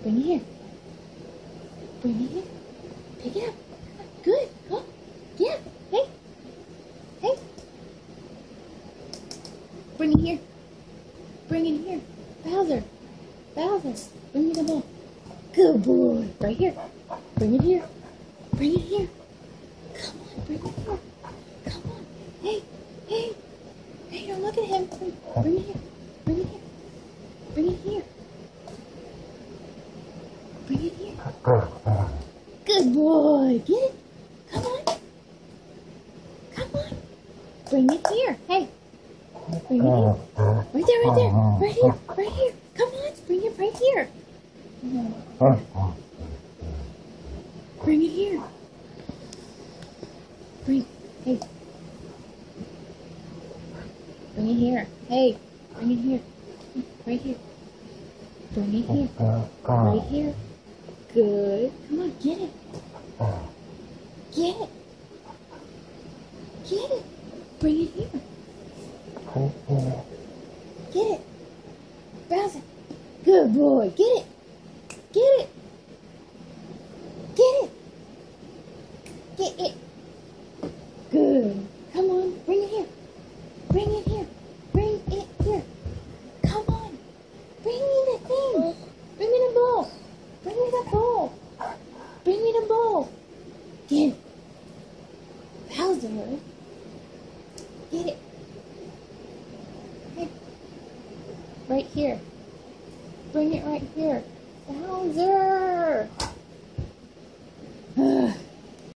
Bring it here. Bring it here. Pick it up. Good. Go. Yeah. Hey. Hey. Bring it here. Bring it here. Bowser. Bowser. Bring me the ball. Good boy. Right here. Bring it here. Bring it here. Come on. Bring it here. Come on. Hey. Hey. Hey, don't look at him. Bring it here. Bring it here. Bring it here. Bring it here. Good boy. Get it. Come on. Come on. Bring it here. Hey. Bring it here. Right there, right there. Right here. Right here. Come on. Bring it right here. Bring it here. Hey. Bring it here. Hey. Bring it here. Right here. Bring it here. Right here. Good. Come on, get it. Get it. Get it. Bring it here. Get it. Bowser. Good boy. Get it. Get it. Get it. Get it. Good. Come on. Bring it here. Bring it here. Bring it here. Come on. Bring me the thing. Bring me the ball. Bring me the ball. Bring me the ball. Get it. Bowser. Get it. Hey. Right here. Bring it right here. Bowser.